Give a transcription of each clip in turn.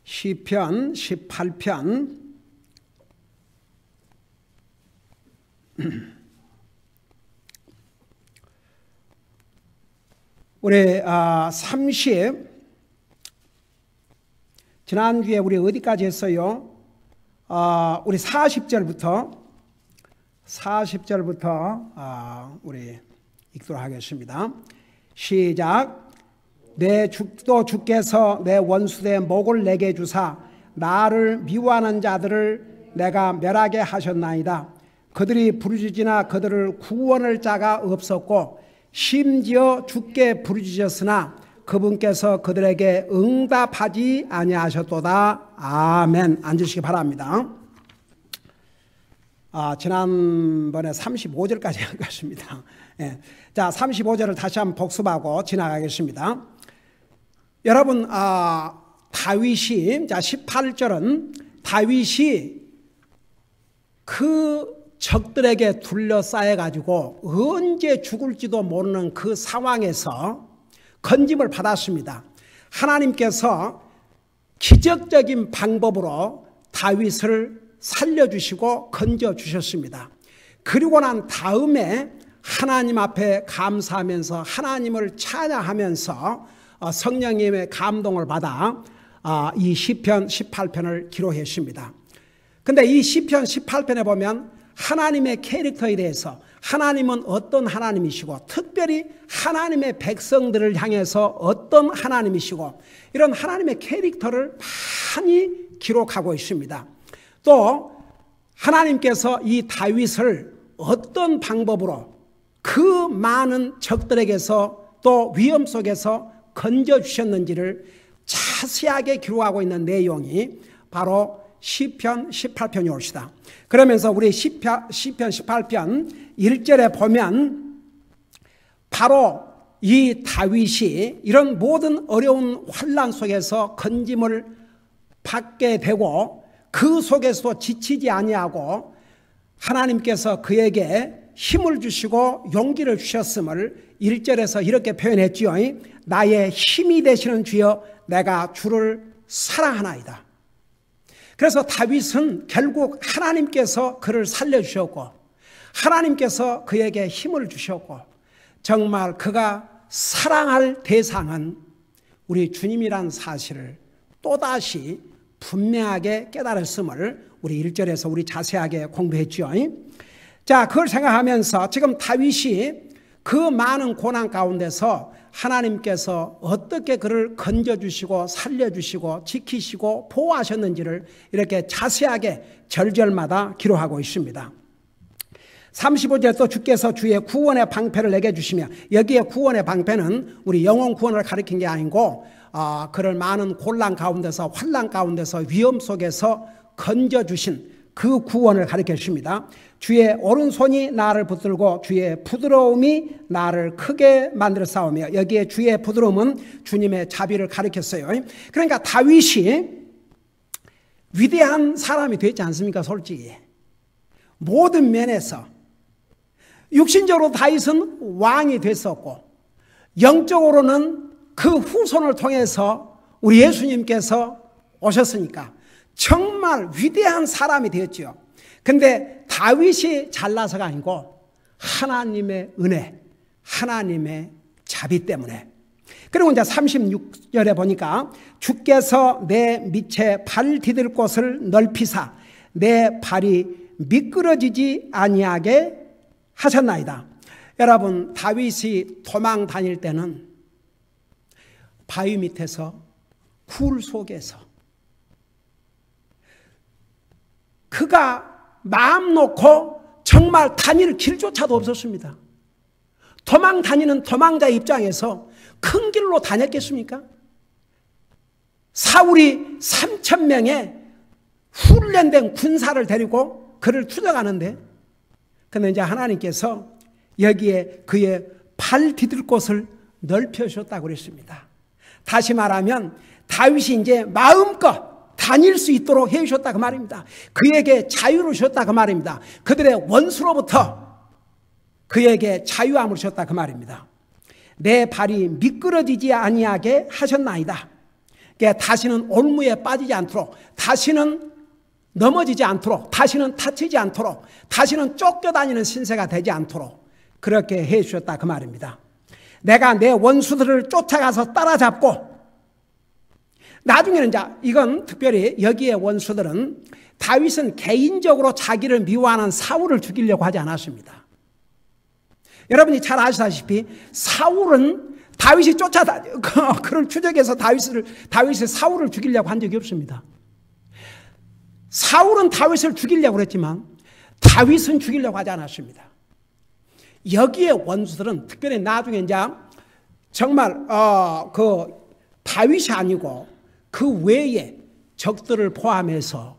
시편 18편 우리 30 지난주에 우리 어디까지 했어요? 우리 40절부터 우리 읽도록 하겠습니다. 시작. 또 주께서 내 원수의 목을 내게 주사 나를 미워하는 자들을 내가 멸하게 하셨나이다. 그들이 부르짖으나 그들을 구원할 자가 없었고 심지어 주께 부르짖었으나 그분께서 그들에게 응답하지 아니하셨도다. 아멘. 앉으시기 바랍니다. 지난번에 35절까지 한 것입니다. 예. 자, 35절을 다시 한번 복습하고 지나가겠습니다. 여러분, 다윗이, 자, 18절은 다윗이 그 적들에게 둘러싸여가지고 언제 죽을지도 모르는 그 상황에서 건짐을 받았습니다. 하나님께서 기적적인 방법으로 다윗을 살려주시고 건져주셨습니다. 그리고 난 다음에 하나님 앞에 감사하면서 하나님을 찬양하면서 성령님의 감동을 받아 이 시편 18편을 기록했습니다. 근데 이 시편 18편에 보면 하나님의 캐릭터에 대해서 하나님은 어떤 하나님이시고 특별히 하나님의 백성들을 향해서 어떤 하나님이시고 이런 하나님의 캐릭터를 많이 기록하고 있습니다. 또 하나님께서 이 다윗을 어떤 방법으로 그 많은 적들에게서 또 위험 속에서 건져주셨는지를 자세하게 기록하고 있는 내용이 바로 시편 18편이 옵시다. 그러면서 우리 시편 18편 1절에 보면 바로 이 다윗이 이런 모든 어려운 환난 속에서 건짐을 받게 되고 그 속에서 지치지 아니하고 하나님께서 그에게 힘을 주시고 용기를 주셨음을 1절에서 이렇게 표현했지요. 나의 힘이 되시는 주여 내가 주를 사랑하나이다. 그래서 다윗은 결국 하나님께서 그를 살려주셨고 하나님께서 그에게 힘을 주셨고 정말 그가 사랑할 대상은 우리 주님이란 사실을 또다시 분명하게 깨달았음을 우리 1절에서 우리 자세하게 공부했죠. 자, 그걸 생각하면서 지금 다윗이 그 많은 고난 가운데서 하나님께서 어떻게 그를 건져주시고 살려주시고 지키시고 보호하셨는지를 이렇게 자세하게 절절마다 기록하고 있습니다. 35절에 또 주께서 주의 구원의 방패를 내게 주시며 여기에 구원의 방패는 우리 영혼 구원을 가리킨 게 아니고 그를 많은 곤란 가운데서 환난 가운데서 위험 속에서 건져주신 그 구원을 가리켜 주십니다. 주의 오른손이 나를 붙들고 주의 부드러움이 나를 크게 만들어 싸우며 여기에 주의 부드러움은 주님의 자비를 가리켰어요. 그러니까 다윗이 위대한 사람이 되지 않습니까? 솔직히 모든 면에서 육신적으로 다윗은 왕이 됐었고 영적으로는 그 후손을 통해서 우리 예수님께서 오셨으니까 정말 위대한 사람이 되었죠. 근데 다윗이 잘나서가 아니고 하나님의 은혜, 하나님의 자비 때문에. 그리고 이제 36절에 보니까 주께서 내 밑에 발 디딜 곳을 넓히사 내 발이 미끄러지지 아니하게 하셨나이다. 여러분, 다윗이 도망 다닐 때는 바위 밑에서 굴 속에서 그가 마음 놓고 정말 다닐 길조차도 없었습니다. 도망 다니는 도망자 입장에서 큰 길로 다녔겠습니까? 사울이 3,000명의 훈련된 군사를 데리고 그를 추적하는데 그런데 이제 하나님께서 여기에 그의 발 디딜 곳을 넓혀주셨다고 그랬습니다. 다시 말하면 다윗이 이제 마음껏 다닐 수 있도록 해주셨다 그 말입니다. 그에게 자유를 주셨다 그 말입니다. 그들의 원수로부터 그에게 자유함을 주셨다 그 말입니다. 내 발이 미끄러지지 아니하게 하셨나이다. 그러니까 다시는 올무에 빠지지 않도록, 다시는 넘어지지 않도록, 다시는 다치지 않도록, 다시는 쫓겨다니는 신세가 되지 않도록 그렇게 해 주셨다 그 말입니다. 내가 내 원수들을 쫓아가서 따라잡고, 나중에는 이제 이건 특별히 여기에 원수들은 다윗은 개인적으로 자기를 미워하는 사울을 죽이려고 하지 않았습니다. 여러분이 잘 아시다시피 사울은 다윗이 그를 추적해서 다윗이 사울을 죽이려고 한 적이 없습니다. 사울은 다윗을 죽이려고 그랬지만 다윗은 죽이려고 하지 않았습니다. 여기에 원수들은 특별히 나중에 이제 정말 그 다윗이 아니고 그 외에 적들을 포함해서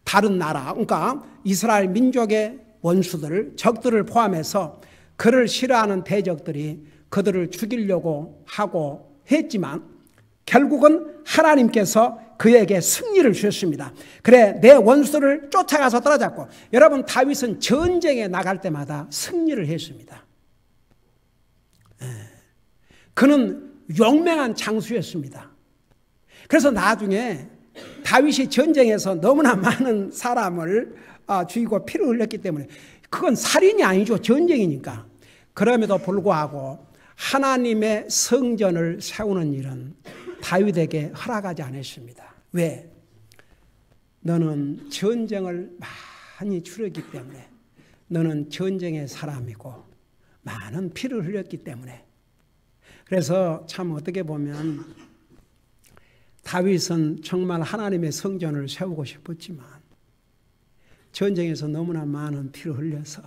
다른 나라, 그러니까 이스라엘 민족의 원수들, 적들을 포함해서 그를 싫어하는 대적들이 그들을 죽이려고 하고 했지만 결국은 하나님께서 그에게 승리를 주셨습니다. 그래, 내 원수를 쫓아가서 따라잡고. 여러분, 다윗은 전쟁에 나갈 때마다 승리를 했습니다. 그는 용맹한 장수였습니다. 그래서 나중에 다윗이 전쟁에서 너무나 많은 사람을 죽이고 피를 흘렸기 때문에, 그건 살인이 아니죠. 전쟁이니까. 그럼에도 불구하고 하나님의 성전을 세우는 일은 다윗에게 허락하지 않았습니다. 왜? 너는 전쟁을 많이 치렀기 때문에, 너는 전쟁의 사람이고 많은 피를 흘렸기 때문에. 그래서 참 어떻게 보면 다윗은 정말 하나님의 성전을 세우고 싶었지만 전쟁에서 너무나 많은 피를 흘려서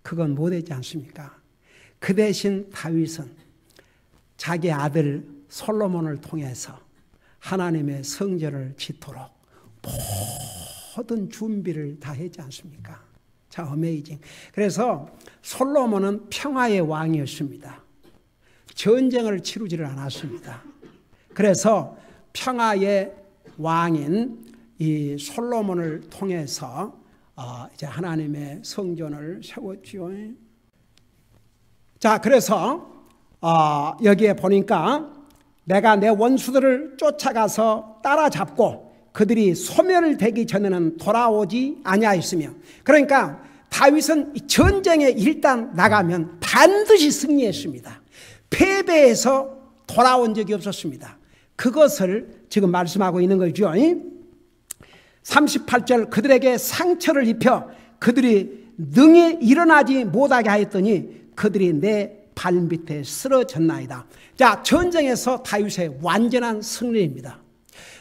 그건 못했지 않습니까? 그 대신 다윗은 자기 아들 솔로몬을 통해서 하나님의 성전을 짓도록 모든 준비를 다 했지 않습니까? 자, 어메이징. 그래서 솔로몬은 평화의 왕이었습니다. 전쟁을 치르지를 않았습니다. 그래서 평화의 왕인 이 솔로몬을 통해서 이제 하나님의 성전을 세웠지요. 자, 그래서 여기에 보니까 내가 내 원수들을 쫓아가서 따라잡고 그들이 소멸을 되기 전에는 돌아오지 아니하였으며, 그러니까 다윗은 전쟁에 일단 나가면 반드시 승리했습니다. 패배해서 돌아온 적이 없었습니다. 그것을 지금 말씀하고 있는 거죠. 38절, 그들에게 상처를 입혀 그들이 능히 일어나지 못하게 하였더니 그들이 내 발밑에 쓰러졌나이다. 자, 전쟁에서 다윗의 완전한 승리입니다.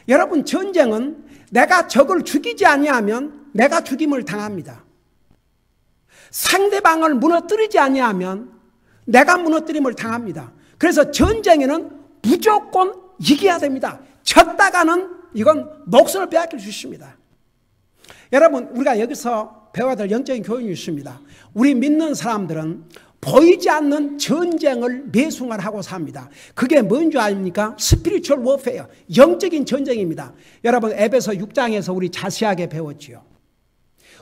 여러분, 전쟁은 내가 적을 죽이지 아니하면 내가 죽임을 당합니다. 상대방을 무너뜨리지 아니하면 내가 무너뜨림을 당합니다. 그래서 전쟁에는 무조건 이겨야 됩니다. 졌다가는 이건 목숨을 빼앗길 수 있습니다. 여러분, 우리가 여기서 배워야 될 영적인 교훈이 있습니다. 우리 믿는 사람들은 보이지 않는 전쟁을 매순간 하고 삽니다. 그게 뭔지 아닙니까? 스피리추얼 워페어, 영적인 전쟁입니다. 여러분, 에베소 6장에서 우리 자세하게 배웠지요.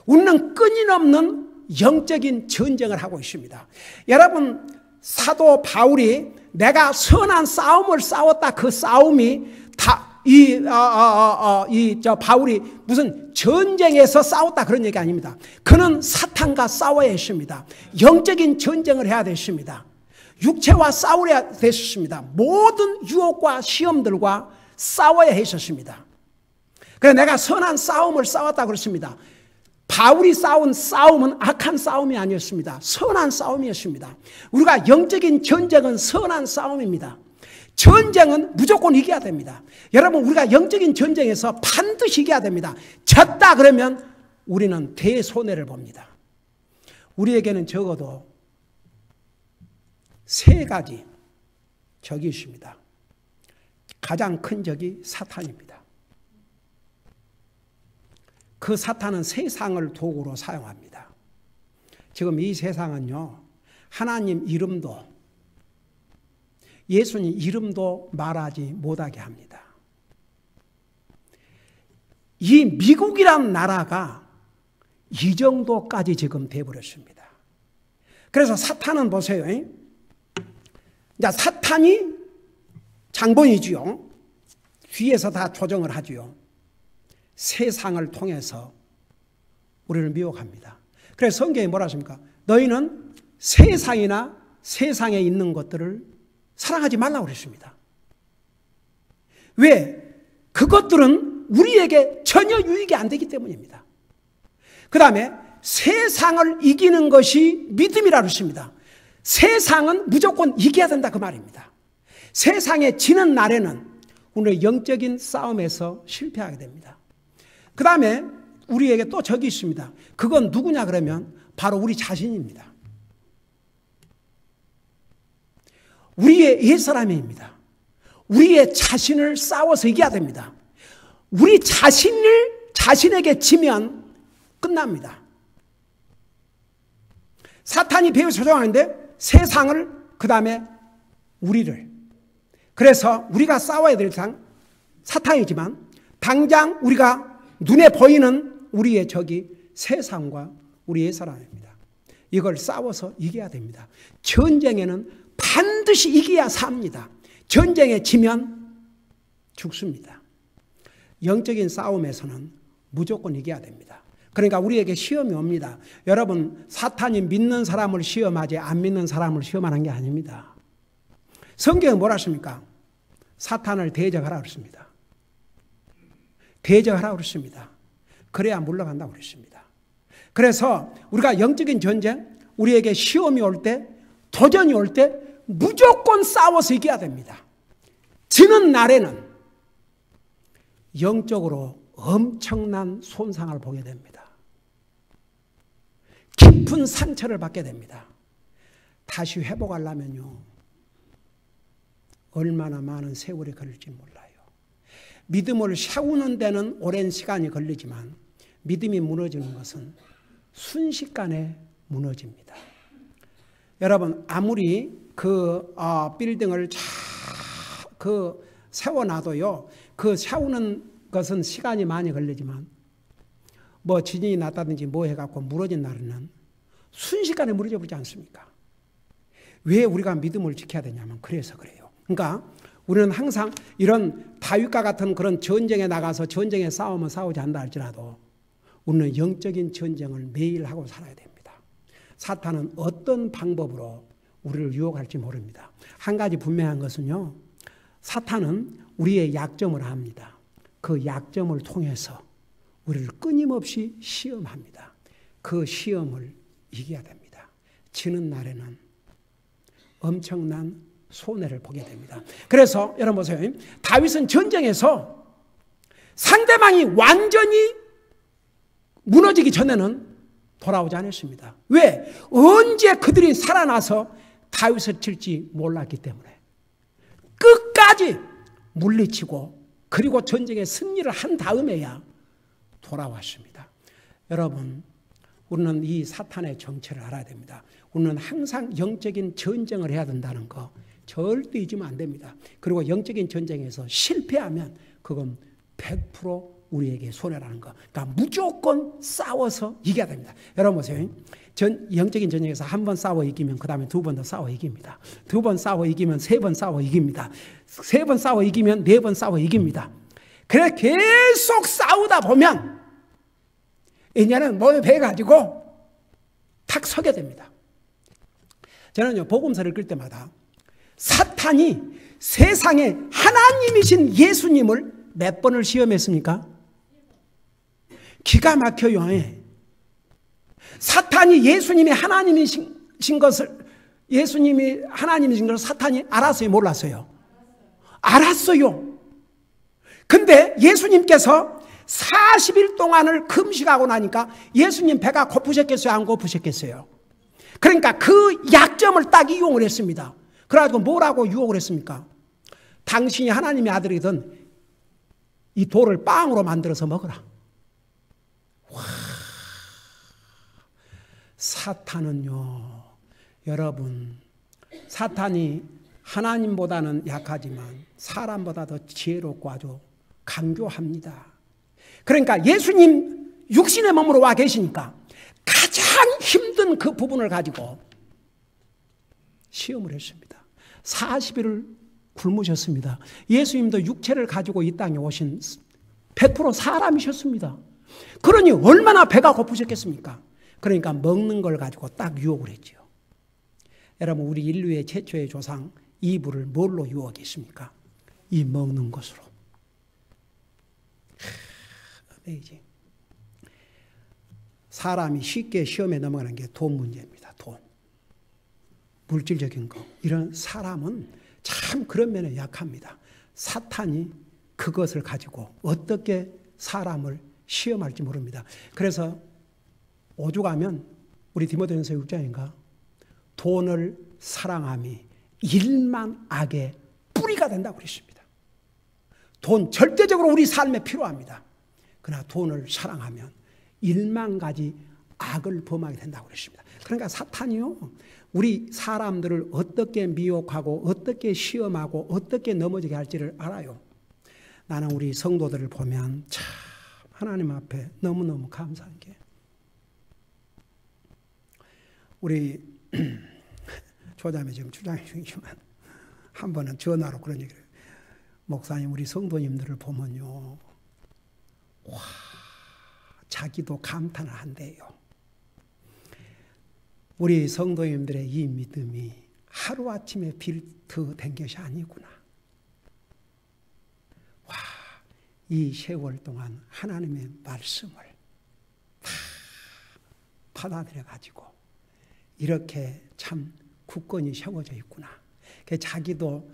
우리는 끊임없는 영적인 전쟁을 하고 있습니다. 여러분, 사도 바울이 내가 선한 싸움을 싸웠다, 그 싸움이 바울이 무슨 전쟁에서 싸웠다 그런 얘기 아닙니다. 그는 사탄과 싸워야 했습니다. 영적인 전쟁을 해야 됐습니다. 육체와 싸워야 됐습니다. 모든 유혹과 시험들과 싸워야 했었습니다. 그래서 내가 선한 싸움을 싸웠다 그렇습니다. 바울이 싸운 싸움은 악한 싸움이 아니었습니다. 선한 싸움이었습니다. 우리가 영적인 전쟁은 선한 싸움입니다. 전쟁은 무조건 이겨야 됩니다. 여러분, 우리가 영적인 전쟁에서 반드시 이겨야 됩니다. 졌다 그러면 우리는 대손해를 봅니다. 우리에게는 적어도 세 가지 적이 있습니다. 가장 큰 적이 사탄입니다. 그 사탄은 세상을 도구로 사용합니다. 지금 이 세상은요, 하나님 이름도, 예수님 이름도 말하지 못하게 합니다. 이 미국이란 나라가 이 정도까지 지금 돼버렸습니다. 그래서 사탄은 보세요. 자, 사탄이 장본이지요. 위에서 다 조정을 하지요. 세상을 통해서 우리를 미혹합니다. 그래서 성경이 뭐라 하십니까? 너희는 세상이나 세상에 있는 것들을 사랑하지 말라고 그랬습니다. 왜? 그것들은 우리에게 전혀 유익이 안 되기 때문입니다. 그 다음에 세상을 이기는 것이 믿음이라고 했습니다. 세상은 무조건 이겨야 된다 그 말입니다. 세상에 지는 날에는 우리의 영적인 싸움에서 실패하게 됩니다. 그 다음에 우리에게 또 적이 있습니다. 그건 누구냐 그러면 바로 우리 자신입니다. 우리의 옛사람입니다. 우리의 자신을 싸워서 이겨야 됩니다. 우리 자신에게 지면 끝납니다. 사탄이 배후 조종하는데 세상을 그 다음에 우리를. 그래서 우리가 싸워야 될 상 사탄이지만 당장 우리가 눈에 보이는 우리의 적이 세상과 우리의 사람입니다. 이걸 싸워서 이겨야 됩니다. 전쟁에는 반드시 이겨야 삽니다. 전쟁에 지면 죽습니다. 영적인 싸움에서는 무조건 이겨야 됩니다. 그러니까 우리에게 시험이 옵니다. 여러분, 사탄이 믿는 사람을 시험하지 안 믿는 사람을 시험하는 게 아닙니다. 성경은 뭐라 하십니까? 사탄을 대적하라고 그랬습니다. 대적하라고 그랬습니다. 그래야 물러간다고 그랬습니다. 그래서 우리가 영적인 전쟁, 우리에게 시험이 올 때, 도전이 올 때 무조건 싸워서 이겨야 됩니다. 지는 날에는 영적으로 엄청난 손상을 보게 됩니다. 깊은 상처를 받게 됩니다. 다시 회복하려면요, 얼마나 많은 세월이 걸릴지 몰라요. 믿음을 세우는 데는 오랜 시간이 걸리지만 믿음이 무너지는 것은 순식간에 무너집니다. 여러분, 아무리 그 빌딩을 세워놔도요, 그 세우는 것은 시간이 많이 걸리지만 뭐 지진이 났다든지 뭐 해갖고 무너진 날에는 순식간에 무너져 버리지 않습니까? 왜 우리가 믿음을 지켜야 되냐면 그래서 그래요. 그러니까 우리는 항상 이런 다윗과 같은 그런 전쟁에 나가서 전쟁의 싸움을 싸우지 않다 할지라도 우리는 영적인 전쟁을 매일 하고 살아야 됩니다. 사탄은 어떤 방법으로 우리를 유혹할지 모릅니다. 한 가지 분명한 것은요, 사탄은 우리의 약점을 압니다. 그 약점을 통해서 우리를 끊임없이 시험합니다. 그 시험을 이겨야 됩니다. 지는 날에는 엄청난 손해를 보게 됩니다. 그래서 여러분 보세요. 다윗은 전쟁에서 상대방이 완전히 무너지기 전에는 돌아오지 않았습니다. 왜? 언제 그들이 살아나서 다윗을 칠지 몰랐기 때문에 끝까지 물리치고 그리고 전쟁에 승리를 한 다음에야 돌아왔습니다. 여러분, 우리는 이 사탄의 정체를 알아야 됩니다. 우리는 항상 영적인 전쟁을 해야 된다는 거 절대 잊으면 안 됩니다. 그리고 영적인 전쟁에서 실패하면 그건 100% 우리에게 손해라는 거. 그러니까 무조건 싸워서 이겨야 됩니다. 여러분 보세요. 영적인 전쟁에서 한 번 싸워 이기면 그 다음에 두 번 더 싸워 이깁니다. 두 번 싸워 이기면 세 번 싸워 이깁니다. 세 번 싸워 이기면 네 번 싸워 이깁니다. 그래 계속 싸우다 보면 이제는 몸에 배가지고 탁 서게 됩니다. 저는요, 복음서를 읽을 때마다 사탄이 세상에 하나님이신 예수님을 몇 번을 시험했습니까? 기가 막혀요. 사탄이 예수님이 하나님이신 것을, 예수님이 하나님이신 것을 사탄이 알았어요, 몰랐어요? 알았어요. 근데 예수님께서 40일 동안을 금식하고 나니까 예수님 배가 고프셨겠어요, 안 고프셨겠어요? 그러니까 그 약점을 딱 이용을 했습니다. 그래가지고 뭐라고 유혹을 했습니까? 당신이 하나님의 아들이든 이 돌을 빵으로 만들어서 먹어라. 와, 사탄은요, 여러분, 사탄이 하나님보다는 약하지만 사람보다 더 지혜롭고 아주 강교합니다. 그러니까 예수님 육신의 몸으로 와 계시니까 가장 힘든 그 부분을 가지고 시험을 했습니다. 40일을 굶으셨습니다. 예수님도 육체를 가지고 이 땅에 오신 100% 사람이셨습니다. 그러니 얼마나 배가 고프셨겠습니까? 그러니까 먹는 걸 가지고 딱 유혹을 했죠. 여러분, 우리 인류의 최초의 조상 이브를 뭘로 유혹했습니까? 이 먹는 것으로. 어메이징. 사람이 쉽게 시험에 넘어가는 게 돈 문제입니다. 돈. 물질적인 거. 이런 사람은 참 그런 면에 약합니다. 사탄이 그것을 가지고 어떻게 사람을 시험할지 모릅니다. 그래서 오죽하면 우리 디모데전서 6장인가 돈을 사랑함이 일만 악의 뿌리가 된다고 그랬습니다. 돈 절대적으로 우리 삶에 필요합니다. 그러나 돈을 사랑하면 1만 가지 악을 범하게 된다고 그랬습니다. 그러니까 사탄이요, 우리 사람들을 어떻게 미혹하고 어떻게 시험하고 어떻게 넘어지게 할지를 알아요. 나는 우리 성도들을 보면 참 하나님 앞에 너무너무 감사한 게, 우리 조자매 지금 주장 중이지만 한 번은 전화로 그런 얘기를 해요. 목사님, 우리 성도님들을 보면요, 와, 자기도 감탄을 한대요. 우리 성도님들의 이 믿음이 하루아침에 빌드된 것이 아니구나. 와, 이 세월 동안 하나님의 말씀을 다 받아들여가지고 이렇게 참 굳건히 세워져 있구나. 자기도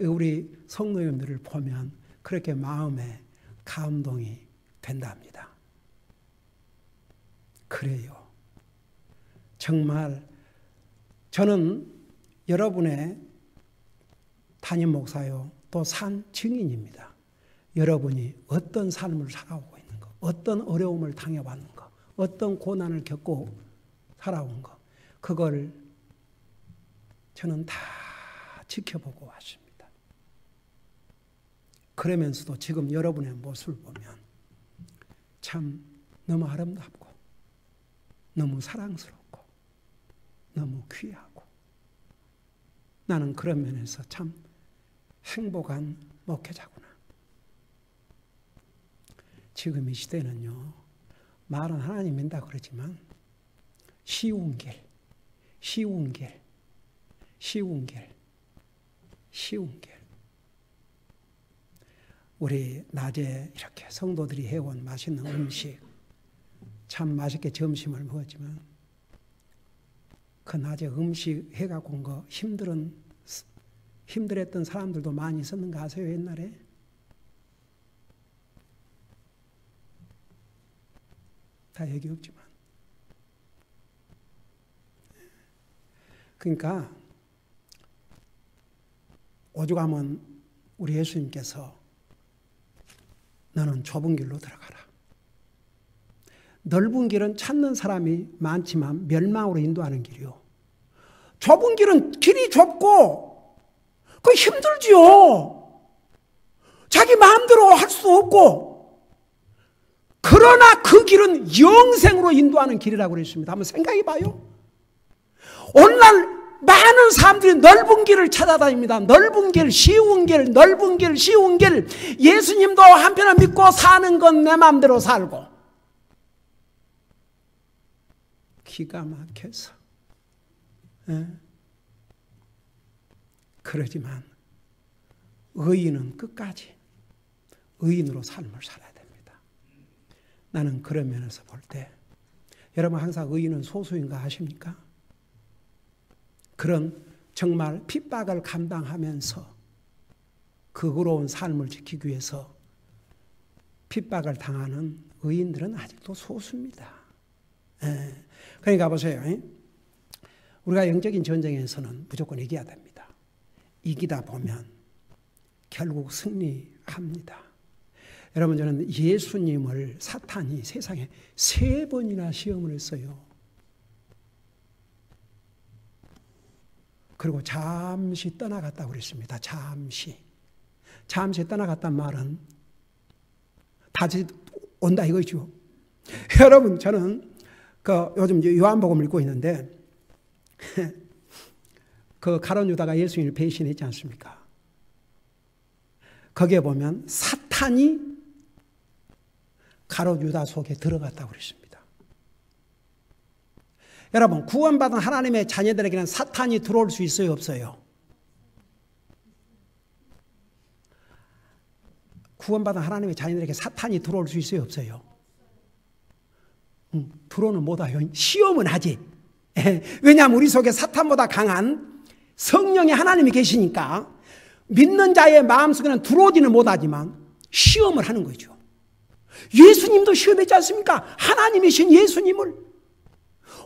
우리 성도님들을 보면 그렇게 마음에 감동이 된답니다. 그래요. 정말 저는 여러분의 담임 목사요, 또 산 증인입니다. 여러분이 어떤 삶을 살아오고 있는 거, 어떤 어려움을 당해왔는 거, 어떤 고난을 겪고 살아온 거, 그걸 저는 다 지켜보고 왔습니다. 그러면서도 지금 여러분의 모습을 보면 참 너무 아름답고 너무 사랑스럽고 너무 귀하고, 나는 그런 면에서 참 행복한 목회자구나. 지금 이 시대는요, 말은 하나님 민다 그러지만 쉬운 길, 쉬운 길, 쉬운 길, 쉬운 길. 우리 낮에 이렇게 성도들이 해온 맛있는 음식, 참 맛있게 점심을 먹었지만 그 낮에 음식 해갖고 온 거 힘들었던 사람들도 많이 있었는 거 아세요? 옛날에? 다 얘기 없지만. 그러니까 오죽하면 우리 예수님께서 너는 좁은 길로 들어가라. 넓은 길은 찾는 사람이 많지만 멸망으로 인도하는 길이요. 좁은 길은 길이 좁고 그 힘들지요. 자기 마음대로 할 수 없고. 그러나 그 길은 영생으로 인도하는 길이라고 그랬습니다. 한번 생각해 봐요. 오늘날 많은 사람들이 넓은 길을 찾아다닙니다. 넓은 길, 쉬운 길, 넓은 길, 쉬운 길. 예수님도 한편을 믿고 사는 건 내 마음대로 살고. 기가 막혀서. 그러지만 의인은 끝까지 의인으로 삶을 살아야 됩니다. 나는 그런 면에서 볼 때, 여러분 항상 의인은 소수인가 아십니까? 그런 정말 핍박을 감당하면서 극으로운 삶을 지키기 위해서 핍박을 당하는 의인들은 아직도 소수입니다. 그러니까 보세요. 우리가 영적인 전쟁에서는 무조건 이겨야 됩니다. 이기다 보면 결국 승리합니다. 여러분, 저는 예수님을 사탄이 세상에 3번이나 시험을 했어요. 그리고 잠시 떠나갔다고 그랬습니다. 잠시 떠나갔단 말은 다시 온다 이거죠. 여러분, 저는 요즘 요한복음을 읽고 있는데 그 가룟 유다가 예수님을 배신했지 않습니까? 거기에 보면 사탄이 가롯 유다 속에 들어갔다고 그랬습니다. 여러분, 구원받은 하나님의 자녀들에게는 사탄이 들어올 수 있어요, 없어요? 구원받은 하나님의 자녀들에게 사탄이 들어올 수 있어요, 없어요? 들어오는 못와요. 시험은 하지. 왜냐하면 우리 속에 사탄보다 강한 성령의 하나님이 계시니까 믿는 자의 마음속에는 들어오지는 못하지만 시험을 하는 거죠. 예수님도 시험했지 않습니까? 하나님이신 예수님을,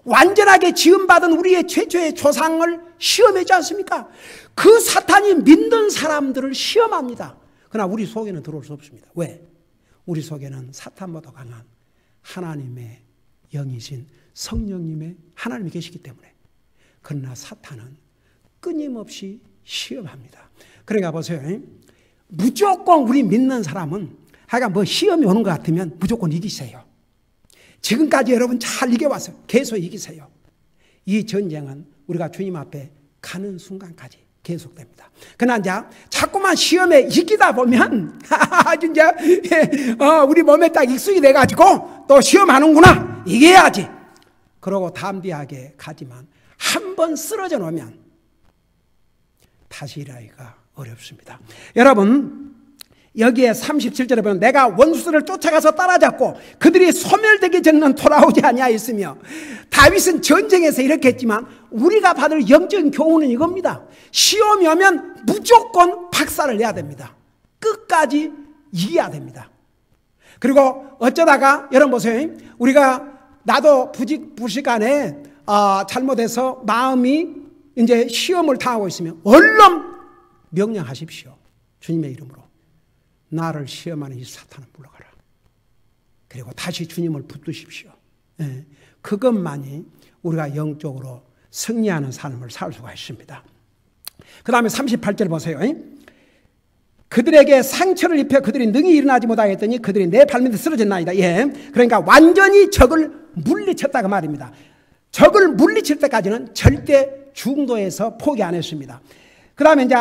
완전하게 지음받은 우리의 최초의 조상을 시험했지 않습니까? 그 사탄이 믿는 사람들을 시험합니다. 그러나 우리 속에는 들어올 수 없습니다. 왜? 우리 속에는 사탄보다 강한 하나님의 영이신 성령님의 하나님이 계시기 때문에. 그러나 사탄은 끊임없이 시험합니다. 그러니까 보세요. 무조건 우리 믿는 사람은 하여간 뭐 시험이 오는 것 같으면 무조건 이기세요. 지금까지 여러분 잘 이겨왔어요. 계속 이기세요. 이 전쟁은 우리가 주님 앞에 가는 순간까지 계속됩니다. 그러나 이제 자꾸만 시험에 이기다 보면 진짜 우리 몸에 딱 익숙이 돼가지고 또 시험하는구나, 이겨야지, 그러고 담대하게 가지만 한 번 쓰러져 놓으면 다시 일하기가 어렵습니다. 여러분, 여기에 37절에 보면 내가 원수들을 쫓아가서 따라잡고 그들이 소멸되기 전에는 돌아오지 아니하였으며, 다윗은 전쟁에서 이렇게 했지만 우리가 받을 영적인 교훈은 이겁니다. 시험이 오면 무조건 박살을 내야 됩니다. 끝까지 이겨야 됩니다. 그리고 어쩌다가 여러분 보세요. 우리가 나도 부시간에 잘못해서 마음이 이제 시험을 당하고 있으면 얼른 명령하십시오. 주님의 이름으로 나를 시험하는 이 사탄을 물러가라. 그리고 다시 주님을 붙드십시오. 그것만이 우리가 영적으로 승리하는 삶을 살 수가 있습니다. 그 다음에 38절 보세요. 그들에게 상처를 입혀 그들이 능히 일어나지 못하겠더니 그들이 내 발밑에 쓰러졌나이다. 그러니까 완전히 적을 물리쳤다고 말입니다. 적을 물리칠 때까지는 절대 중도에서 포기 안 했습니다. 그 다음에 이제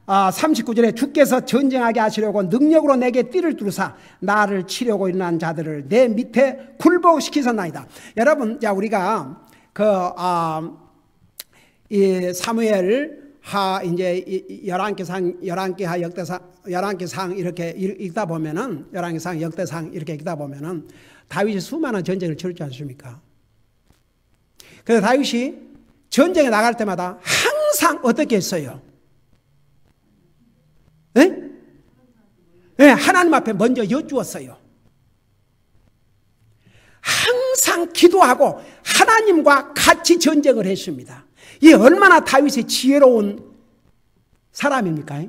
39절에 주께서 전쟁하게 하시려고 능력으로 내게 띠를 두르사 나를 치려고 일어난 자들을 내 밑에 굴복시키셨나이다. 여러분, 자 우리가 이 사무엘 이제 11개상, 11개하 역대상, 11개상 이렇게 읽다 보면은 11개상 역대상 이렇게 읽다 보면은 다윗이 수많은 전쟁을 치렀지 않습니까? 그래서 다윗이 전쟁에 나갈 때마다 항상 어떻게 했어요? 하나님 앞에 먼저 여쭈었어요. 항상 기도하고 하나님과 같이 전쟁을 했습니다. 이 얼마나 다윗의 지혜로운 사람입니까?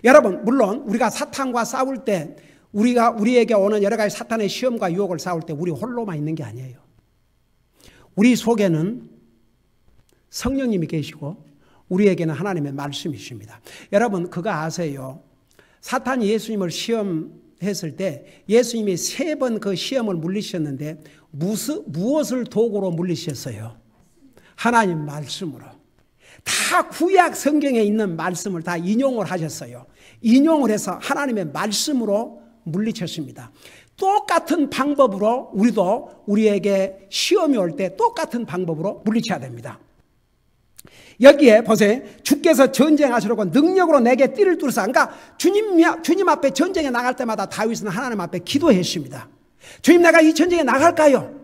여러분, 물론 우리가 사탄과 싸울 때 우리에게 오는 여러 가지 사탄의 시험과 유혹을 싸울 때 우리 홀로만 있는 게 아니에요. 우리 속에는 성령님이 계시고 우리에게는 하나님의 말씀이 있습니다. 여러분, 그거 아세요? 사탄이 예수님을 시험했을 때 예수님이 3번 그 시험을 물리셨는데 무엇을 도구로 물리셨어요? 하나님 말씀으로. 다 구약 성경에 있는 말씀을 다 인용을 하셨어요. 인용을 해서 하나님의 말씀으로 물리쳤습니다. 똑같은 방법으로 우리도 우리에게 시험이 올 때 똑같은 방법으로 물리쳐야 됩니다. 여기에 보세요. 주께서 전쟁하시려고 능력으로 내게 띠를 두르사. 그러니까 주님 앞에 전쟁에 나갈 때마다 다윗은 하나님 앞에 기도했습니다. 주님, 내가 이 전쟁에 나갈까요?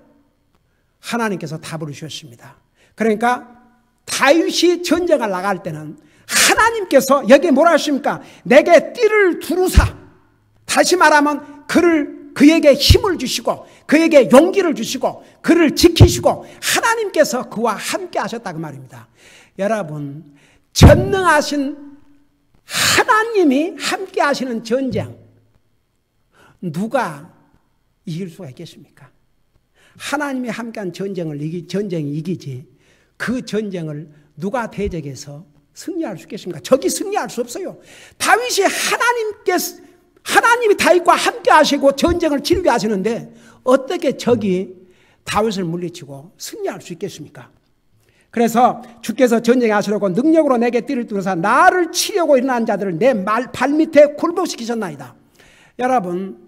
하나님께서 답을 주셨습니다. 그러니까 다윗이 전쟁을 나갈 때는 하나님께서 여기에 뭐라 하십니까? 내게 띠를 두르사. 다시 말하면 그에게 힘을 주시고 그에게 용기를 주시고 그를 지키시고 하나님께서 그와 함께 하셨다고 말입니다. 여러분, 전능하신 하나님이 함께 하시는 전쟁, 누가 이길 수가 있겠습니까? 하나님이 함께한 전쟁이 이기지 그 전쟁을 누가 대적해서 승리할 수 있겠습니까? 적이 승리할 수 없어요. 다윗이 하나님이 다윗과 함께 하시고 전쟁을 치르게 하시는데 어떻게 적이 다윗을 물리치고 승리할 수 있겠습니까? 그래서 주께서 전쟁하시려고 능력으로 내게 띠를 뚫어서 나를 치려고 일어난 자들을 내 발밑에 굴복시키셨나이다. 여러분,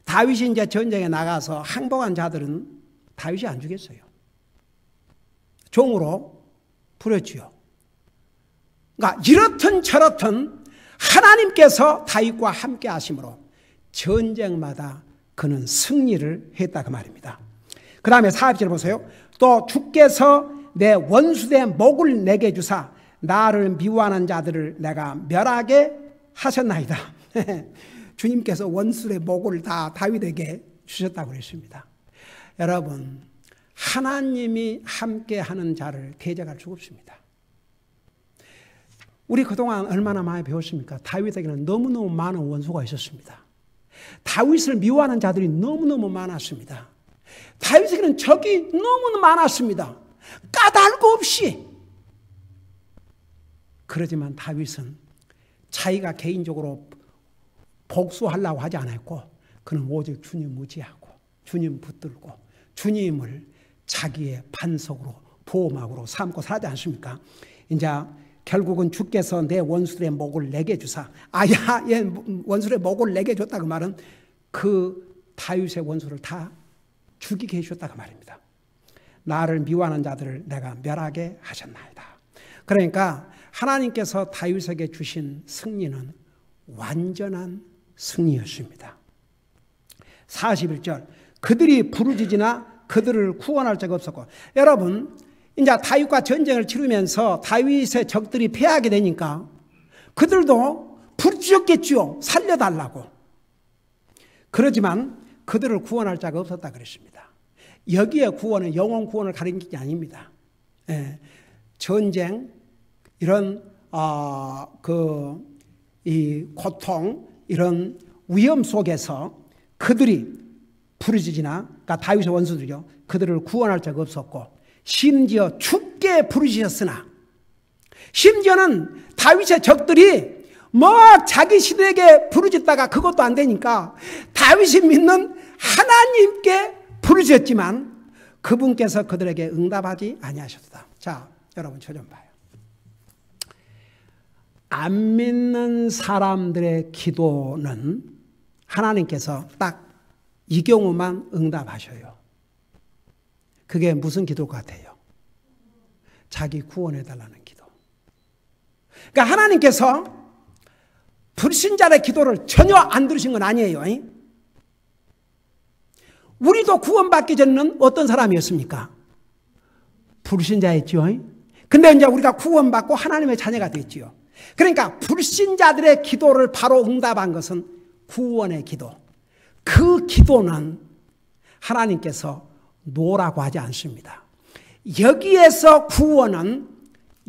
다윗이 이제 전쟁에 나가서 항복한 자들은 다윗이 안 죽였어요. 종으로 부렸지요. 그러니까 이렇든 저렇든 하나님께서 다윗과 함께 하심으로 전쟁마다 그는 승리를 했다 그 말입니다. 그 다음에 40절 보세요. 또 주께서 내 원수의 목을 내게 주사 나를 미워하는 자들을 내가 멸하게 하셨나이다. 주님께서 원수의 목을 다 다윗에게 주셨다고 그랬습니다. 여러분, 하나님이 함께하는 자를 대적할 수가 없습니다. 우리 그동안 얼마나 많이 배웠습니까? 다윗에게는 너무너무 많은 원수가 있었습니다. 다윗을 미워하는 자들이 너무너무 많았습니다. 다윗에게는 적이 너무너무 많았습니다. 까닭 없이. 그러지만 다윗은 자기가 개인적으로 복수하려고 하지 않았고 그는 오직 주님 의지하고 주님 붙들고 주님을 자기의 반석으로 보호막으로 삼고 살지 않습니까? 이제 결국은 주께서 내 원수의 목을 내게 주사 원수의 목을 내게 줬다 그 말은 그 다윗의 원수를 다 죽이게 해주셨다 그 말입니다. 나를 미워하는 자들을 내가 멸하게 하셨나이다. 그러니까 하나님께서 다윗에게 주신 승리는 완전한 승리였습니다. 41절 그들이 부르짖으나 그들을 구원할 자가 없었고, 여러분 이제 다윗과 전쟁을 치르면서 다윗의 적들이 패하게 되니까 그들도 부르짖었겠죠. 살려달라고. 그러지만 그들을 구원할 자가 없었다 그랬습니다. 여기에 구원은 영혼 구원을 가리키는 게 아닙니다. 전쟁 이런 이 고통 이런 위험 속에서 그들이 부르짖으나 그러니까 다윗의 원수들이요. 그들을 구원할 자가 없었고 심지어 죽게 부르짖었으나 심지어는 다윗의 적들이 자기 신에게 부르짖다가 그것도 안 되니까 다윗이 믿는 하나님께 부르짖었지만 그분께서 그들에게 응답하지 아니하셨다. 자, 여러분 저 좀 봐요. 안 믿는 사람들의 기도는 하나님께서 딱 이 경우만 응답하셔요. 그게 무슨 기도 같아요? 자기 구원해달라는 기도. 그러니까 하나님께서 불신자의 기도를 전혀 안 들으신 건 아니에요. 우리도 구원받기 전에는 어떤 사람이었습니까? 불신자였죠. 근데 이제 우리가 구원받고 하나님의 자녀가 됐지요. 그러니까 불신자들의 기도를 바로 응답한 것은 구원의 기도. 그 기도는 하나님께서 노라고 하지 않습니다. 여기에서 구원은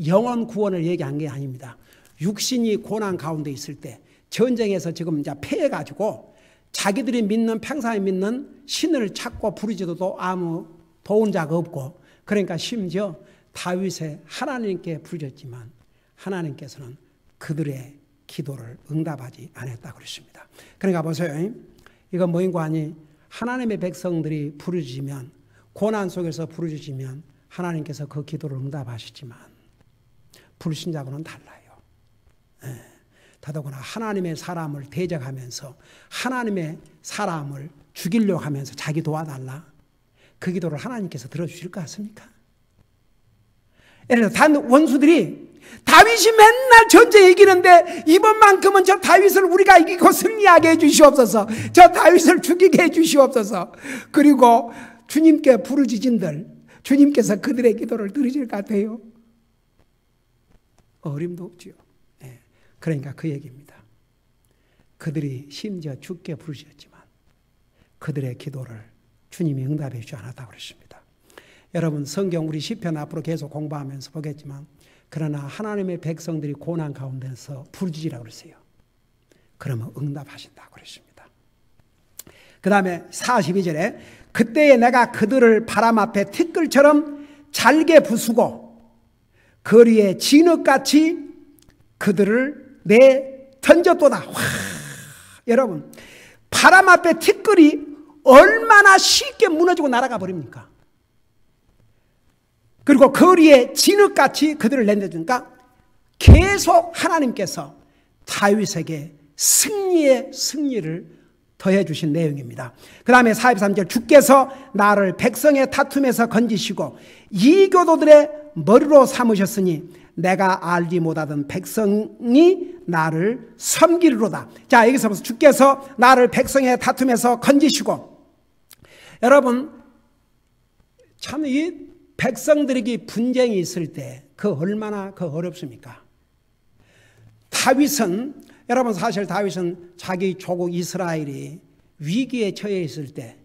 영원 구원을 얘기한 게 아닙니다. 육신이 고난 가운데 있을 때 전쟁에서 지금 이제 패해가지고 자기들이 믿는 평상에 믿는 신을 찾고 부르짖어도 아무 도운 자가 없고 그러니까 심지어 다윗의 하나님께 부르짖지만 하나님께서는 그들의 기도를 응답하지 않았다고 그랬습니다. 그러니까 보세요. 이건 뭐인고 하니 하나님의 백성들이 부르짖으면 고난 속에서 부르짖으면 하나님께서 그 기도를 응답하시지만 불신자하고는 달라요. 더더구나 하나님의 사람을 대적하면서 하나님의 사람을 죽이려고 하면서 자기 도와달라. 그 기도를 하나님께서 들어주실 것 같습니까? 예를 들어 원수들이 다윗이 맨날 전쟁 이기는데 이번만큼은 저 다윗을 우리가 이기고 승리하게 해주시옵소서. 저 다윗을 죽이게 해주시옵소서. 그리고 주님께 부르짖은들 주님께서 그들의 기도를 들으실 것 같아요. 어림도 없지요. 그러니까 그 얘기입니다. 그들이 심지어 죽게 부르짖었지만 그들의 기도를 주님이 응답해 주지 않았다고 그랬습니다. 여러분 성경 우리 시편 앞으로 계속 공부하면서 보겠지만 그러나 하나님의 백성들이 고난 가운데서 부르짖으라고 그랬어요. 그러면 응답하신다고 그랬습니다. 그 다음에 42절에 그때에 내가 그들을 바람 앞에 티끌처럼 잘게 부수고 거리에 진흙같이 그들을 던졌도다. 여러분 바람 앞에 티끌이 얼마나 쉽게 무너지고 날아가 버립니까? 그리고 거리에 진흙같이 그들을 내려주니까 계속 하나님께서 다윗에게 승리의 승리를 더해 주신 내용입니다. 그 다음에 43절, 주께서 나를 백성의 다툼에서 건지시고 이교도들의 머리로 삼으셨으니 내가 알지 못하던 백성이 나를 섬기리로다. 자, 여기서 보세요. 주께서 나를 백성의 다툼에서 건지시고, 여러분 참 이 백성들에게 분쟁이 있을 때 얼마나 어렵습니까? 다윗은, 여러분 사실 다윗은 자기 조국 이스라엘이 위기에 처해 있을 때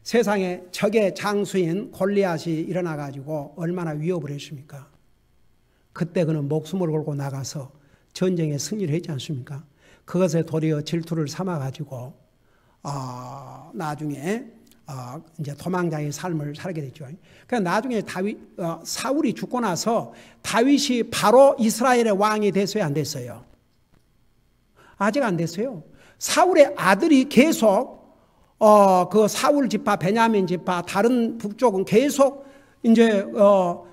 세상에 적의 장수인 골리앗이 일어나가지고 얼마나 위협을 했습니까? 그때 그는 목숨을 걸고 나가서 전쟁에 승리를 했지 않습니까? 그것에 도리어 질투를 삼아가지고 나중에 이제 도망자의 삶을 살게 됐죠. 그러니까 나중에 사울이 죽고 나서 다윗이 바로 이스라엘의 왕이 됐어요, 안 됐어요? 아직 안 됐어요. 사울의 아들이 계속 그 사울 지파, 베냐민 지파, 다른 북쪽은 계속 이제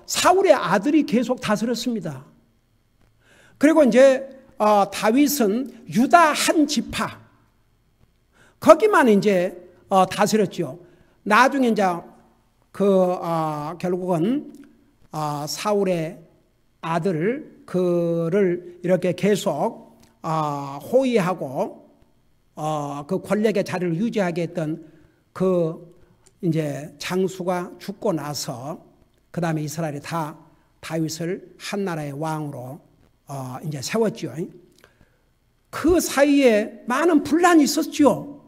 사울의 아들이 계속 다스렸습니다. 그리고 이제 다윗은 유다 한 지파 거기만 이제 다스렸죠. 나중에 이제 결국은 사울의 아들 그를 이렇게 계속 호위하고 그 권력의 자리를 유지하게 했던 이제 장수가 죽고 나서 그 다음에 이스라엘이 다 다윗을 한 나라의 왕으로 이제 세웠죠. 그 사이에 많은 분란이 있었죠.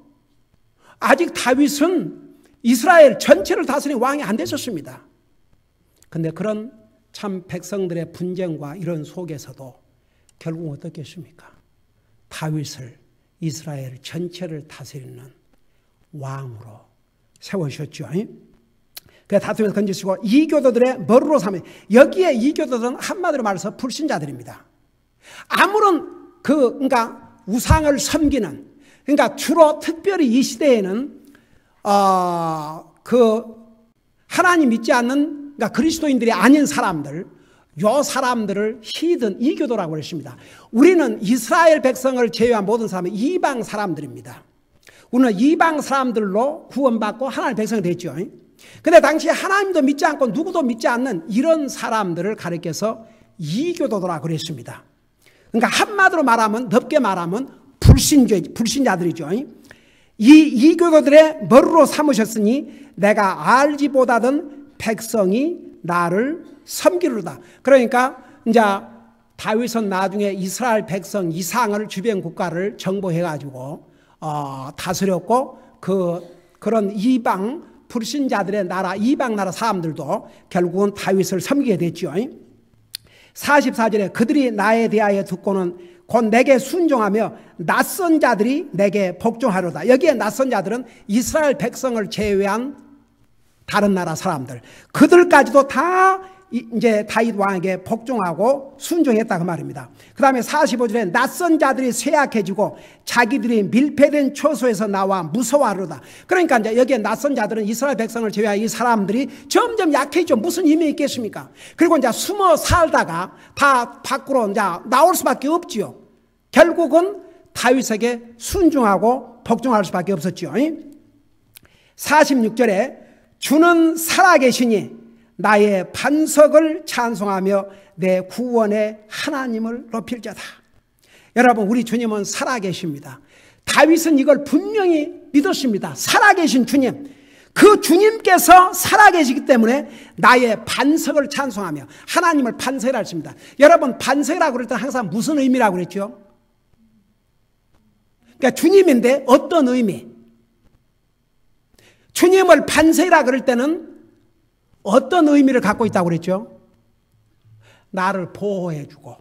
아직 다윗은 이스라엘 전체를 다스린 왕이 안 됐었습니다. 그런데 그런 참 백성들의 분쟁과 이런 속에서도 결국 어떻겠습니까? 다윗을, 이스라엘 전체를 다스리는 왕으로 세우셨죠. 그래서 다툼에서 건지시고 이교도들의 머리로 삼아, 여기에 이교도들은 한마디로 말해서 불신자들입니다. 아무런 그러니까 우상을 섬기는, 그러니까 주로 특별히 이 시대에는 하나님 믿지 않는, 그러니까 그리스도인들이 아닌 사람들, 요 사람들을 히든 이교도라고 그랬습니다. 우리는 이스라엘 백성을 제외한 모든 사람은 이방 사람들입니다. 우리는 이방 사람들로 구원받고 하나님의 백성이 됐죠. 근데 당시에 하나님도 믿지 않고 누구도 믿지 않는 이런 사람들을 가리켜서 이교도라고 그랬습니다. 그러니까 한마디로 말하면, 넓게 말하면 불신자들이죠. 이 이교도들의 머리로 삼으셨으니 내가 알지 못하던 백성이 나를 섬기리로다. 그러니까 이제 다윗은 나중에 이스라엘 백성 이상을 주변 국가를 정복해가지고 다스렸고 그런 이방 불신자들의 나라, 이방 나라 사람들도 결국은 다윗을 섬기게 됐죠. 44절에 그들이 나에 대하여 듣고는 곧 내게 순종하며 낯선 자들이 내게 복종하려다. 여기에 낯선 자들은 이스라엘 백성을 제외한 다른 나라 사람들, 그들까지도 다 이제 다윗 왕에게 복종하고 순종했다 그 말입니다. 그 다음에 45절에 낯선 자들이 쇠약해지고 자기들이 밀폐된 처소에서 나와 무서워하려다. 그러니까 이제 여기에 낯선 자들은 이스라엘 백성을 제외한 이 사람들이 점점 약해지죠. 무슨 힘이 있겠습니까? 그리고 이제 숨어 살다가 다 밖으로 이제 나올 수밖에 없지요. 결국은 다윗에게 순종하고 복종할 수밖에 없었죠. 46절에 주는 살아계시니 나의 반석을 찬송하며 내 구원의 하나님을 높일자다. 여러분, 우리 주님은 살아계십니다. 다윗은 이걸 분명히 믿었습니다. 살아계신 주님, 그 주님께서 살아계시기 때문에 나의 반석을 찬송하며, 하나님을 반석이라고 했습니다. 여러분, 반석이라고 그럴 때 항상 무슨 의미라고 그랬죠? 그러니까 주님인데 어떤 의미? 주님을 반석이라 그럴 때는 어떤 의미를 갖고 있다고 그랬죠? 나를 보호해주고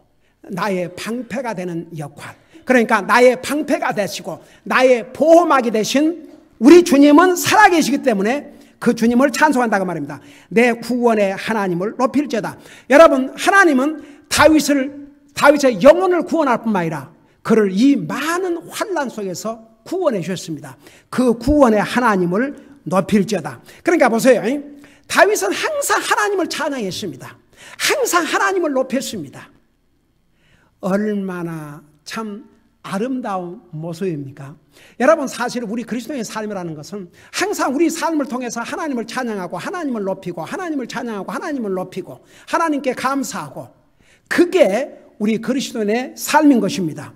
나의 방패가 되는 역할. 그러니까 나의 방패가 되시고 나의 보호막이 되신 우리 주님은 살아계시기 때문에 그 주님을 찬송한다고 말입니다. 내 구원의 하나님을 높일지어다. 여러분, 하나님은 다윗의 영혼을 구원할 뿐만 아니라 그를 이 많은 환난 속에서 구원해 주셨습니다. 그 구원의 하나님을 높일지어다. 그러니까 보세요. 다윗은 항상 하나님을 찬양했습니다. 항상 하나님을 높였습니다. 얼마나 참 아름다운 모습입니까? 여러분, 사실 우리 그리스도의 삶이라는 것은 항상 우리 삶을 통해서 하나님을 찬양하고 하나님을 높이고 하나님을 찬양하고 하나님을 높이고 하나님께 감사하고, 그게 우리 그리스도인의 삶인 것입니다.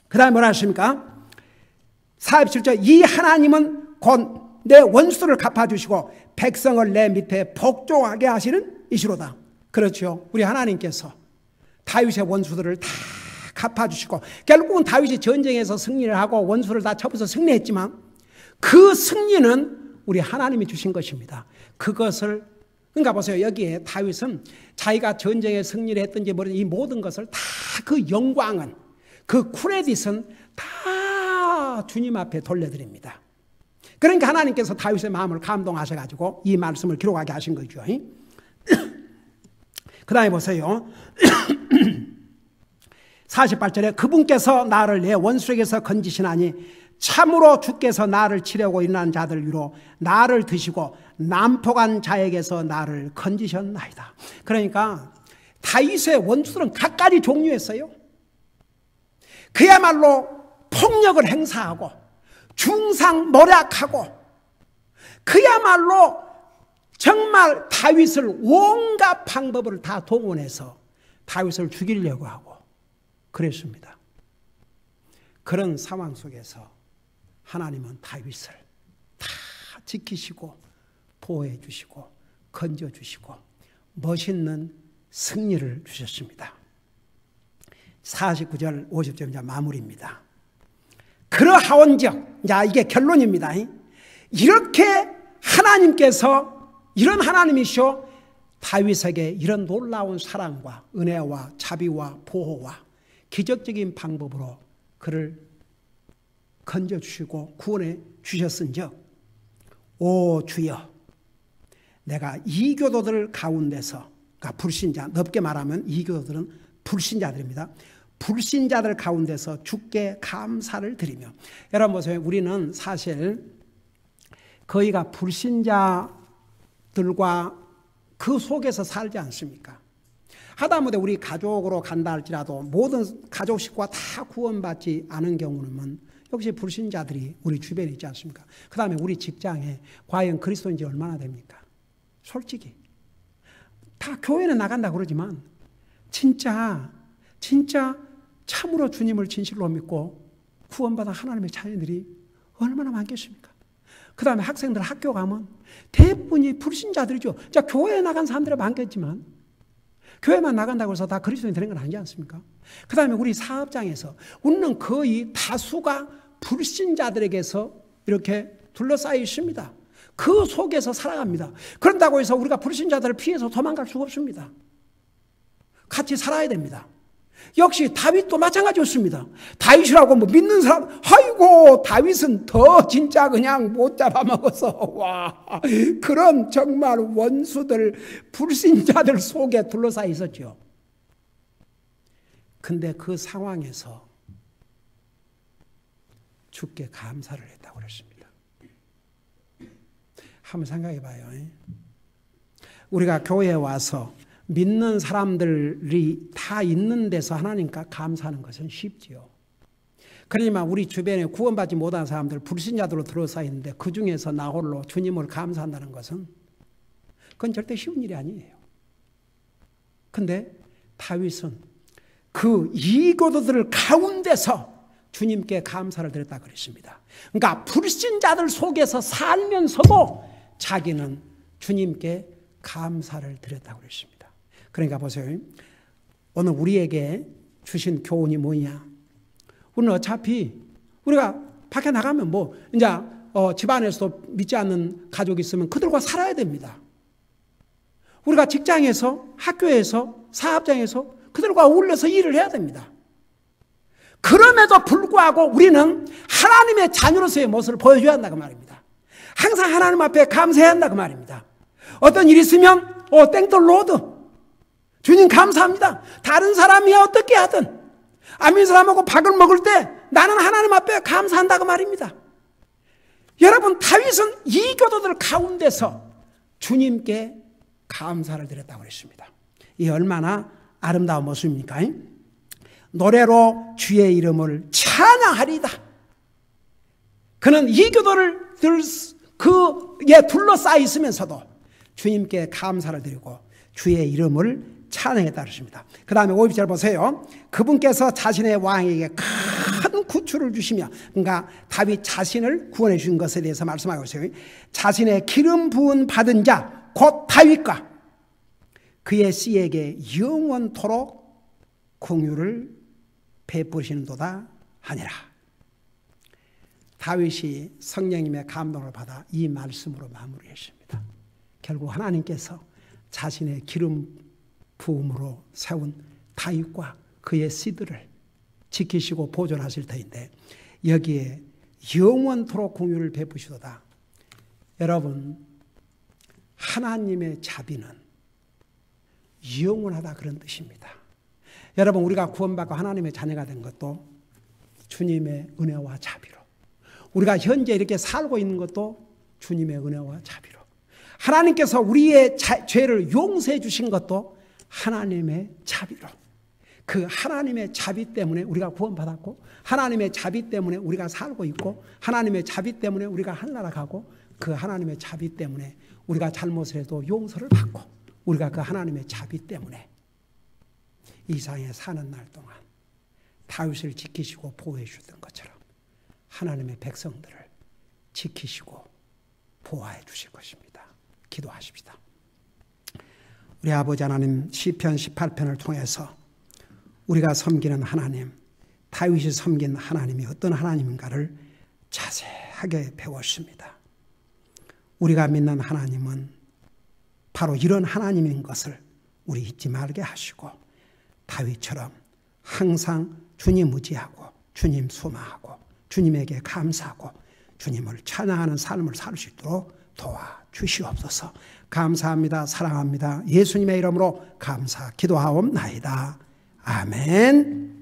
그 다음에 뭐라 하십니까? 47절, 이 하나님은 곧 내 원수를 갚아주시고 백성을 내 밑에 복종하게 하시는 이시로다. 그렇죠. 우리 하나님께서 다윗의 원수들을 다 갚아주시고, 결국은 다윗이 전쟁에서 승리를 하고 원수를 다 쳐부서 승리했지만 그 승리는 우리 하나님이 주신 것입니다. 그것을, 그러니까 보세요. 여기에 다윗은 자기가 전쟁에 승리를 했든지 모르는 이 모든 것을 다, 그 영광은, 그 크레딧은 다 주님 앞에 돌려드립니다. 그러니까 하나님께서 다윗의 마음을 감동하셔가지고 이 말씀을 기록하게 하신 거죠. 그 다음에 보세요. 48절에 그분께서 나를 내 원수에게서 건지시나니 참으로 주께서 나를 치려고 일어난 자들 위로 나를 드시고 난폭한 자에게서 나를 건지셨나이다. 그러니까 다윗의 원수들은 각가지 종류였어요. 그야말로 폭력을 행사하고 중상모략하고, 그야말로 정말 다윗을 온갖 방법을 다 동원해서 다윗을 죽이려고 하고 그랬습니다. 그런 상황 속에서 하나님은 다윗을 다 지키시고 보호해 주시고 건져 주시고 멋있는 승리를 주셨습니다. 49절 50절 이제 마무리입니다. 그러하온즉, 자, 이게 결론입니다. 이렇게 하나님께서, 이런 하나님이시오, 다윗에게 이런 놀라운 사랑과 은혜와 자비와 보호와 기적적인 방법으로 그를 건져주시고 구원해 주셨은즉, 오 주여, 내가 이교도들 가운데서, 그러니까 불신자, 넓게 말하면 이교도들은 불신자들입니다. 불신자들 가운데서 주께 감사를 드리며. 여러분 보세요. 우리는 사실 거의가 불신자들과 그 속에서 살지 않습니까? 하다못해 우리 가족으로 간다 할지라도 모든 가족 식구가 다 구원받지 않은 경우는 역시 불신자들이 우리 주변에 있지 않습니까? 그 다음에 우리 직장에 과연 그리스도인지 얼마나 됩니까? 솔직히 다 교회는 나간다고 그러지만 진짜 참으로 주님을 진실로 믿고 구원받은 하나님의 자녀들이 얼마나 많겠습니까? 그 다음에 학생들 학교 가면 대부분이 불신자들이죠. 자, 교회에 나간 사람들은 많겠지만 교회만 나간다고 해서 다 그리스도인이 되는 건 아니지 않습니까? 그 다음에 우리 사업장에서 우리는 거의 다수가 불신자들에게서 이렇게 둘러싸여 있습니다. 그 속에서 살아갑니다. 그런다고 해서 우리가 불신자들을 피해서 도망갈 수가 없습니다. 같이 살아야 됩니다. 역시 다윗도 마찬가지였습니다. 다윗이라고 뭐 믿는 사람, 아이고 다윗은 더 진짜 그냥 못 잡아먹어서, 와, 그런 정말 원수들, 불신자들 속에 둘러싸여 있었죠. 근데 그 상황에서 주께 감사를 했다고 그랬습니다. 한번 생각해 봐요. 우리가 교회에 와서 믿는 사람들이 다 있는 데서 하나님께 감사하는 것은 쉽지요. 그러지만 우리 주변에 구원받지 못한 사람들, 불신자들로 들어서 있는데 그 중에서 나 홀로 주님을 감사한다는 것은 그건 절대 쉬운 일이 아니에요. 근데 다윗은 그 이교도들 가운데서 주님께 감사를 드렸다고 그랬습니다. 그러니까 불신자들 속에서 살면서도 자기는 주님께 감사를 드렸다고 그랬습니다. 그러니까 보세요. 오늘 우리에게 주신 교훈이 뭐냐? 우리는 어차피 우리가 밖에 나가면 뭐 이제 집안에서도 믿지 않는 가족이 있으면 그들과 살아야 됩니다. 우리가 직장에서, 학교에서, 사업장에서 그들과 어울려서 일을 해야 됩니다. 그럼에도 불구하고 우리는 하나님의 자녀로서의 모습을 보여줘야 한다고 말입니다. 항상 하나님 앞에 감사해야 한다고 말입니다. 어떤 일이 있으면 땡돌 로드, 주님 감사합니다. 다른 사람이 어떻게 하든 안 믿는 사람하고 밥을 먹을 때 나는 하나님 앞에 감사한다고 말입니다. 여러분, 다윗은 이교도들 가운데서 주님께 감사를 드렸다고 그랬습니다. 이 얼마나 아름다운 모습입니까? 노래로 주의 이름을 찬양하리다. 그는 이 교도를 그에 둘러싸여 있으면서도 주님께 감사를 드리고 주의 이름을 찬양했다 그러십니다. 그 다음에 50절 보세요. 그분께서 자신의 왕에게 큰 구출을 주시며, 그러니까 다윗 자신을 구원해 주신 것에 대해서 말씀하고 있어요. 자신의 기름 부은 받은 자 곧 다윗과 그의 씨에게 영원토록 공유를 베푸시는도다 하니라. 다윗이 성령님의 감동을 받아 이 말씀으로 마무리했습니다. 결국 하나님께서 자신의 기름 부음으로 세운 다윗과 그의 씨들을 지키시고 보존하실 터인데 여기에 영원토록 공유를 베푸시도다. 여러분, 하나님의 자비는 영원하다 그런 뜻입니다. 여러분, 우리가 구원받고 하나님의 자녀가 된 것도 주님의 은혜와 자비로, 우리가 현재 이렇게 살고 있는 것도 주님의 은혜와 자비로, 하나님께서 우리의 죄를 용서해 주신 것도 하나님의 자비로, 그 하나님의 자비 때문에 우리가 구원받았고, 하나님의 자비 때문에 우리가 살고 있고, 하나님의 자비 때문에 우리가 하늘나라 가고, 그 하나님의 자비 때문에 우리가 잘못을 해도 용서를 받고, 우리가 그 하나님의 자비 때문에 이 세상에 사는 날 동안 다윗을 지키시고 보호해 주셨던 것처럼 하나님의 백성들을 지키시고 보호해 주실 것입니다. 기도하십시다. 우리 아버지 하나님, 시편 18편을 통해서 우리가 섬기는 하나님, 다윗이 섬긴 하나님이 어떤 하나님인가를 자세하게 배웠습니다. 우리가 믿는 하나님은 바로 이런 하나님인 것을 우리 잊지 말게 하시고, 다윗처럼 항상 주님 의지하고 주님 소망하고 주님에게 감사하고 주님을 찬양하는 삶을 살 수 있도록 도와주시옵소서. 감사합니다. 사랑합니다. 예수님의 이름으로 감사 기도하옵나이다. 아멘.